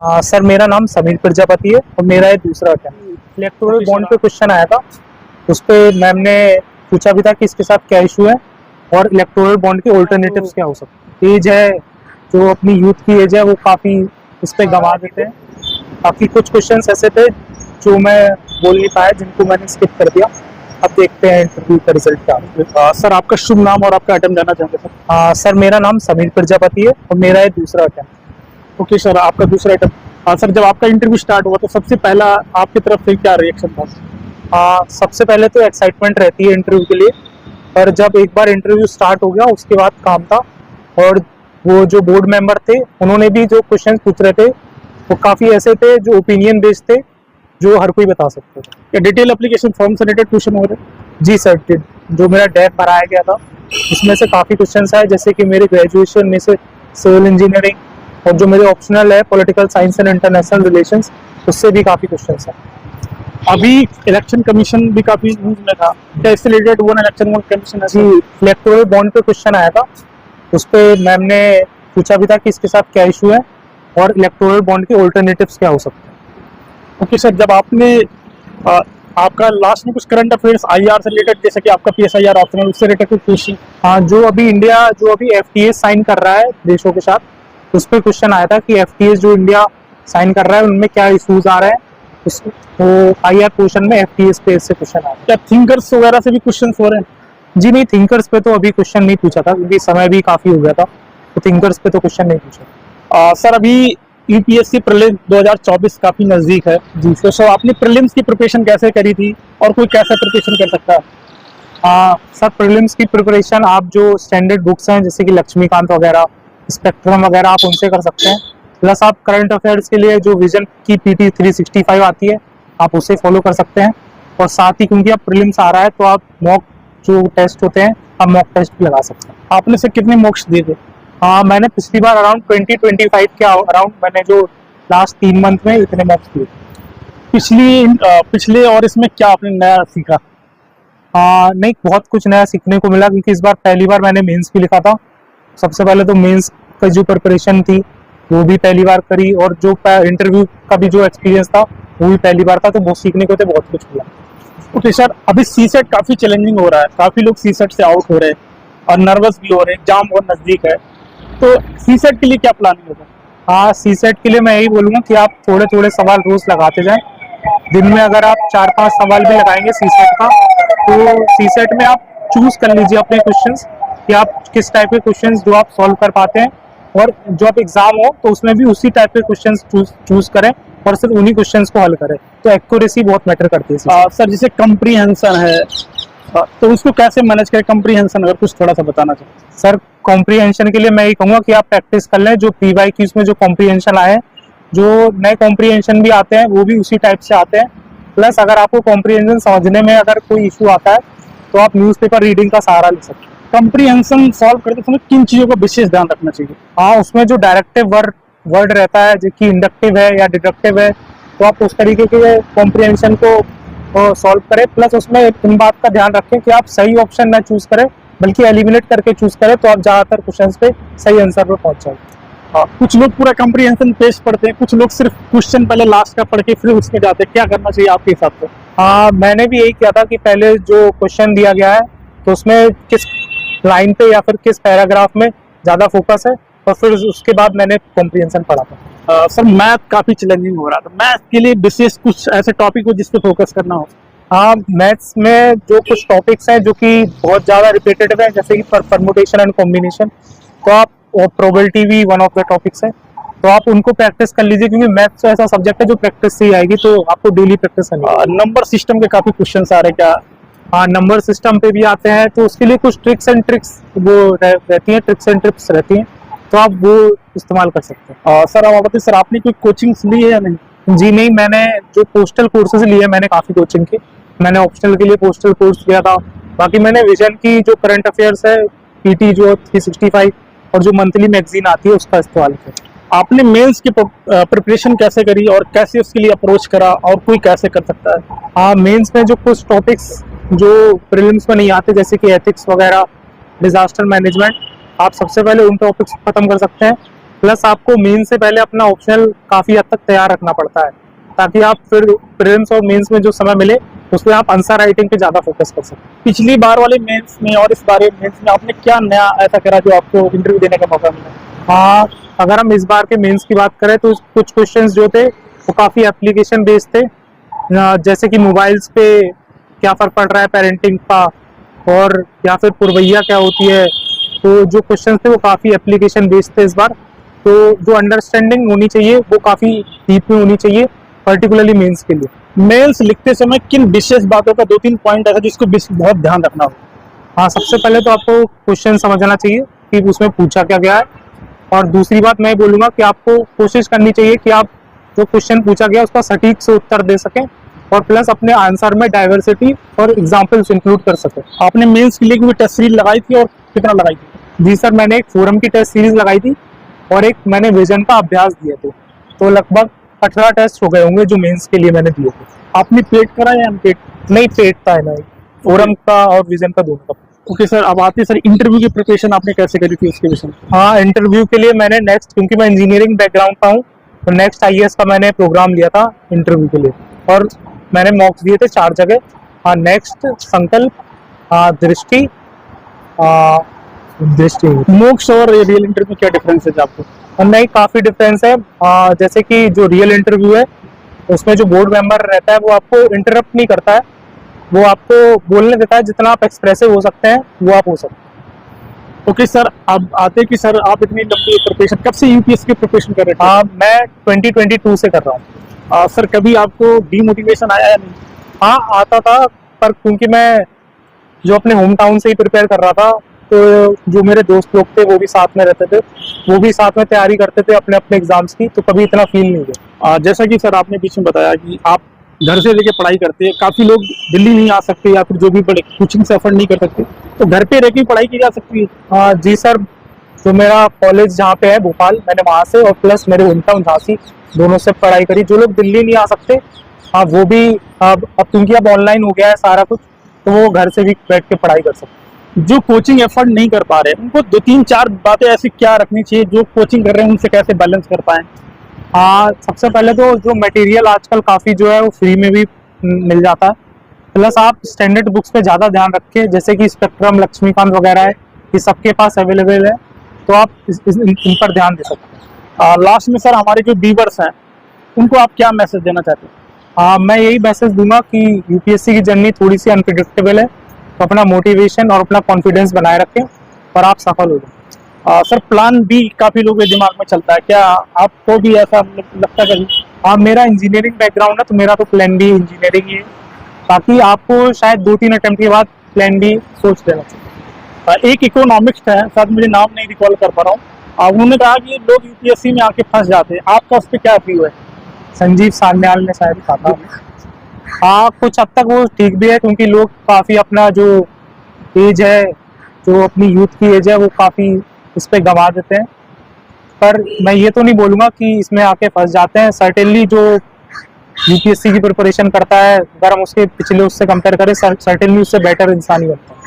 Sir मेरा नाम समीर प्रजापति है और मेरा ये दूसरा अटेम्प्ट। इलेक्टोरल बॉन्ड पे क्वेश्चन आया था, उस पे मैम ने पूछा भी था कि इसके साथ क्या इशू है और इलेक्टोरल बॉन्ड के ऑल्टरनेटिव्स क्या हो सकते हैं। एज है जो अपनी यूथ की एज है वो काफ़ी इस पे गंवा देते हैं। बाकी कुछ क्वेश्चंस ऐसे थे जो मैं बोल नहीं पाया, जिनको मैंने स्किप कर दिया। अब देखते हैं इंटरव्यू का रिजल्ट क्या। सर आपका शुभ नाम और आपका अटेम्प्ट जानना चाहेंगे सर। सर मेरा नाम समीर प्रजापति है और मेरा ये दूसरा अटेम्प्ट। ओके सर, आपका दूसरा अटेम्प्ट। सर जब आपका इंटरव्यू स्टार्ट हुआ तो सबसे पहला आपकी तरफ से क्या रिएक्शन था? सबसे पहले तो एक्साइटमेंट रहती है इंटरव्यू के लिए, पर जब एक बार इंटरव्यू स्टार्ट हो गया उसके बाद काम था। और वो जो बोर्ड मेंबर थे उन्होंने भी जो क्वेश्चन पूछ रहे थे वो काफ़ी ऐसे थे जो ओपिनियन बेस्ड थे, जो हर कोई बता सकते थे। या डिटेल एप्लीकेशन फॉर्म से रिलेटेड क्वेश्चन हो रहे? जी सर, जो मेरा डेफ भराया गया था उसमें से काफ़ी क्वेश्चन आए, जैसे कि मेरे ग्रेजुएशन में से सिविल इंजीनियरिंग और जो मेरे ऑप्शनल है political science and international relations, उससे भी काफ़ी क्वेश्चन है। अभी इलेक्शन कमीशन भी काफी न्यूज में था, क्या इससे रिलेटेड वो इलेक्शन कमीशन? जी, इलेक्टोरल बॉन्ड पे क्वेश्चन आया था, उस पे मैम ने पूछा भी था कि इसके साथ क्या इशू है और इलेक्टोरल बॉन्ड के ऑल्टरनेटिव्स क्या हो सकते हैं। ओके सर, जब आपने आपका लास्ट में कुछ करंट अफेयर्स आईआर से रिलेटेड, जैसे कि आपका पीएसआईआर ऑप्शनल, उससे रिलेटेड कुछ क्वेश्चन? हाँ, जो अभी एफटीए साइन कर रहा है देशों के साथ, उस पर क्वेश्चन आया था कि एफटीए जो इंडिया साइन कर रहा है उनमें क्या इशूज आ रहे हैं। तो आईआर क्वेश्चन में एफटीए पे से क्वेश्चन आया। क्या थिंकर्स वगैरह से भी क्वेश्चन हो रहे हैं? जी नहीं, थिंकर्स पे तो अभी क्वेश्चन नहीं पूछा था क्योंकि समय भी काफी हो गया था, तो थिंकर्स पे तो क्वेश्चन नहीं पूछा। सर अभी यूपीएससी प्रीलिम्स 2024 काफी नजदीक है जी, तो सर आपने प्रीलिम्स की प्रिपरेशन कैसे करी थी और कोई कैसे प्रिपरेशन कर सकता है? सर प्रीलिम्स की प्रिपरेशन आप जो स्टैंडर्ड बुक्स हैं जैसे कि लक्ष्मीकांत वगैरह, स्पेक्ट्रम वगैरह, आप उनसे कर सकते हैं। प्लस आप करंट अफेयर्स के लिए जो विजन की पीटी 365 आती है आप उसे फॉलो कर सकते हैं। और साथ ही क्योंकि अब प्रीलिम्स आ रहा है तो आप मॉक जो टेस्ट होते हैं आप मॉक टेस्ट भी लगा सकते हैं। आपने से कितने मॉक्स दिए थे? मैंने पिछली बार अराउंड 20-25 के अराउंड मैंने जो लास्ट 3 मंथ में इतने मॉक्स दिए। पिछले और इसमें क्या आपने नया सीखा? नहीं, बहुत कुछ नया सीखने को मिला क्योंकि इस बार पहली बार मैंने मेंस भी लिखा था। सबसे पहले तो मेंस का जो प्रिपरेशन थी वो भी पहली बार करी, और जो इंटरव्यू का भी जो एक्सपीरियंस था वो भी पहली बार था, तो बहुत सीखने को तो बहुत कुछ मिला। ओके सर, अभी सीसेट काफी चैलेंजिंग हो रहा है, काफी लोग सीसेट से आउट हो रहे हैं और नर्वस भी हो रहे हैं, एग्जाम बहुत नजदीक है, तो सीसेट के लिए क्या प्लानिंग होगा? सीसेट के लिए मैं यही बोलूँगा कि आप थोड़े थोड़े सवाल रोज लगाते जाएं। दिन में अगर आप 4-5 सवाल भी लगाएंगे सीसेट का, तो सीसेट में आप चूज कर लीजिए अपने क्वेश्चंस कि आप किस टाइप के क्वेश्चंस जो आप सॉल्व कर पाते हैं, और जो आप एग्जाम हो तो उसमें भी उसी टाइप के क्वेश्चंस चूज करें और सिर्फ उन्हीं क्वेश्चंस को हल करें। तो एक्यूरेसी बहुत मैटर करती है। सर जैसे कंप्रीहेंशन है, तो उसको कैसे मैनेज करें? कंप्रीहेंशन अगर कुछ थोड़ा सा बताना चाहें। सर कॉम्प्रीहेंशन के लिए मैं ये कहूँगा कि आप प्रैक्टिस कर लें। जो पीवाईक्यूज में जो कॉम्प्रीहेंशन आए हैं, जो नए कॉम्प्रीहेंशन भी आते हैं वो भी उसी टाइप से आते हैं। प्लस अगर आपको कॉम्प्रीहेंशन समझने में अगर कोई इशू आता है तो आप न्यूज़पेपर रीडिंग का सहारा ले सकते हैं। कंप्रीहेंशन सॉल्व करते समय किन चीजों का विशेष ध्यान रखना चाहिए? उसमें जो डायरेक्टिव वर्ड रहता है, जो कि इंडक्टिव है या डिडक्टिव है, तो आप उस तरीके के कॉम्प्रीहेंशन को सॉल्व करें। प्लस उसमें इन बात का ध्यान रखें कि आप सही ऑप्शन ना चूज करें बल्कि एलिमिनेट करके चूज करें, तो आप ज्यादातर क्वेश्चंस पे सही आंसर पे पहुंच जाओगे। कुछ लोग पूरा कंप्रीहेंशन पेज पढ़ते हैं, कुछ लोग सिर्फ क्वेश्चन पहले लास्ट का पढ़ के फिर उसमें जाते हैं, क्या करना चाहिए आपके हिसाब से? मैंने भी यही किया था कि पहले जो क्वेश्चन दिया गया है तो उसमें किस लाइन पे या फिर किस पैराग्राफ में ज्यादा फोकस है, और फिर उसके बाद मैंने कॉम्प्रीहेंशन पढ़ा था। सर मैथ काफी चैलेंजिंग हो रहा था, मैथ के लिए विशेष कुछ ऐसे टॉपिक हो जिस पे फोकस करना हो? मैथ्स में जो कुछ टॉपिक्स हैं जो कि बहुत ज्यादा रिपीटेटिव है, जैसे कि परमुटेशन एंड कॉम्बिनेशन, तो आप प्रोबेबिलिटी भी वन ऑफ द टॉपिक्स है, तो आप उनको प्रैक्टिस कर लीजिए क्योंकि मैथ्स ऐसा सब्जेक्ट है जो प्रैक्टिस से ही आएगी, तो आपको डेली प्रैक्टिस करनी है। नंबर सिस्टम के काफी क्वेश्चन आ रहे हैं क्या? नंबर सिस्टम पे भी आते हैं, तो उसके लिए कुछ ट्रिक्स एंड ट्रिक्स रहती हैं, तो आप वो इस्तेमाल कर सकते हैं। सर आप बताइए, सर आपने कोई कोचिंग ली है या नहीं? जी नहीं, मैंने जो पोस्टल कोर्सेज लिए मैंने काफ़ी कोचिंग की। मैंने ऑप्शनल के लिए पोस्टल कोर्स लिया था, बाकी मैंने विजन की जो करंट अफेयर्स है पीटी जो 365 और जो मंथली मैगजीन आती है उसका इस्तेमाल किया। आपने मेंस की प्रिपरेशन कैसे करी और कैसे उसके लिए अप्रोच करा, और कोई कैसे कर सकता है? मेंस में जो कुछ टॉपिक्स जो प्रीलिम्स में नहीं आते, जैसे कि एथिक्स वगैरह, डिजास्टर मैनेजमेंट, आप सबसे पहले उन टॉपिक्स खत्म कर सकते हैं। प्लस आपको मेन से पहले अपना ऑप्शनल काफी हद तक तैयार रखना पड़ता है, ताकि आप फिर प्रीलिम्स और मेंस में जो समय मिले उसमें आप आंसर राइटिंग पे ज्यादा फोकस कर सकें। पिछली बार वाले मेंस में और इस बार मेंस में आपने क्या नया ऐसा करा जो आपको इंटरव्यू देने का मौका मिला? हाँ, अगर हम इस बार के मेंस की बात करें तो कुछ क्वेश्चंस जो थे वो काफी एप्लीकेशन बेस्ड थे, जैसे कि मोबाइल्स पे क्या फर्क पड़ रहा है पेरेंटिंग का, और या फिर पुरवैया क्या होती है। तो जो क्वेश्चंस थे वो काफी एप्लीकेशन बेस्ड थे इस बार। तो जो अंडरस्टैंडिंग होनी चाहिए वो काफी डीप में होनी चाहिए, पर्टिकुलरली मेंस के लिए। मेंस लिखते समय किन विशेष बातों का 2-3 पॉइंट ऐसा जिसको बहुत ध्यान रखना हो? हाँ, सबसे पहले तो आपको क्वेश्चन समझना चाहिए कि उसमें पूछा क्या गया है, और दूसरी बात मैं बोलूंगा कि आपको कोशिश करनी चाहिए कि आप जो क्वेश्चन पूछा गया उसका सटीक से उत्तर दे सकें, और प्लस अपने आंसर में डाइवर्सिटी और एग्जाम्पल्स इंक्लूड कर सकें। आपने मेंस के लिए कोई टेस्ट सीरीज लगाई थी और कितना लगाई थी? जी सर, मैंने एक फोरम की टेस्ट सीरीज लगाई थी और एक मैंने विजन का अभ्यास दिए थे, तो लगभग 18 टेस्ट हो गए होंगे जो मेंस के लिए मैंने दिए थे। आपने पेड करा या अनपेड? नहीं, पेड था है नहीं, फोरम का और विजन का दोनों का। ओके सर, अब आते सर इंटरव्यू की प्रिपरेशन आपने कैसे करी थी उसके विषय में? हाँ, इंटरव्यू के लिए मैंने नेक्स्ट, क्योंकि मैं इंजीनियरिंग बैकग्राउंड का हूँ, तो नेक्स्ट IAS का मैंने प्रोग्राम लिया था इंटरव्यू के लिए, और मैंने मॉक्स दिए थे 4 जगह। हाँ, नेक्स्ट, संकल्प, दृष्टि, मोक्ष और रियल इंटरव्यू में क्या डिफरेंस है आपको? और नहीं, काफी डिफरेंस है। जैसे कि जो रियल इंटरव्यू है उसमें जो बोर्ड मेंबर रहता है वो आपको इंटरप्ट नहीं करता है, वो आपको बोलने देता है, जितना आप एक्सप्रेसिव हो सकते हैं वो आप हो सकते हैं। ओके सर, अब आते कि सर आप इतनी लंबी प्रिपरेशन कब से यूपीएससी की प्रिपरेशन कर रहे थे? मैं 2022 से कर रहा हूँ। सर कभी आपको डीमोटिवेशन आया या नहीं? हाँ, आता था, पर क्योंकि मैं जो अपने होम टाउन से ही प्रिपेयर कर रहा था, तो जो मेरे दोस्त लोग थे वो भी साथ में रहते थे, वो भी साथ में तैयारी करते थे अपने अपने एग्जाम्स की, तो कभी इतना फील नहीं हुआ। जैसा कि सर आपने बीच में बताया कि आप घर से लेके पढ़ाई करते हैं, काफी लोग दिल्ली नहीं आ सकते या फिर जो भी बड़े कोचिंग से अफोर्ड नहीं कर सकते, तो घर पे रह के पढ़ाई की जा सकती है? जी सर, जो मेरा कॉलेज जहाँ पे है भोपाल, मैंने वहाँ से और प्लस मेरे होम टाउन झांसी, दोनों से पढ़ाई करी। जो लोग दिल्ली नहीं आ सकते, हाँ, वो भी अब क्योंकि अब ऑनलाइन हो गया है सारा कुछ, तो वो घर से भी बैठ के पढ़ाई कर सकते। जो कोचिंग एफर्ट नहीं कर पा रहे उनको 2-3-4 बातें ऐसी क्या रखनी चाहिए जो कोचिंग कर रहे हैं उनसे कैसे बैलेंस कर पाए? हाँ, सबसे पहले तो जो मटेरियल आजकल काफ़ी जो है वो फ्री में भी मिल जाता है, प्लस आप स्टैंडर्ड बुक्स पे ज़्यादा ध्यान रखें, जैसे कि स्पेक्ट्रम, लक्ष्मीकांत वगैरह है, ये सबके पास अवेलेबल है, तो आप इन पर ध्यान दे सकते हैं। लास्ट में सर हमारे जो व्यूअर्स हैं उनको आप क्या मैसेज देना चाहते हैं? मैं यही मैसेज दूंगा कि यूपीएससी की जर्नी थोड़ी सी अनप्रिडिक्टेबल है, तो अपना मोटिवेशन और अपना कॉन्फिडेंस बनाए रखें और आप सफल हो जाए। सर प्लान बी काफी लोगों के दिमाग में चलता है, क्या आपको भी ऐसा लगता है कभी? मेरा इंजीनियरिंग बैकग्राउंड है, तो मेरा तो प्लान बी इंजीनियरिंग ही है, बाकी आपको शायद 2-3 अटेम्प्ट के बाद प्लान बी सोच लेना चाहिए। एक इकोनॉमिक्स है, शायद मुझे नाम नहीं रिकॉल कर पा रहा हूँ, उन्होंने कहा कि लोग यूपीएससी में आके फंस जाते हैं, आपका उस पर क्या व्यू है? संजीव सान्याल ने शायद कहा था। हाँ, कुछ हद तक वो ठीक भी है, क्योंकि लोग काफ़ी अपना जो एज है, जो अपनी यूथ की एज है, वो काफ़ी इस पे गंवा देते हैं, पर मैं ये तो नहीं बोलूँगा कि इसमें आके फंस जाते हैं। सर्टेनली जो यूपीएससी की प्रिपरेशन करता है, अगर हम उसके पिछले उससे कंपेयर करें, सर्टेनली उससे बेटर इंसान ही बनता है।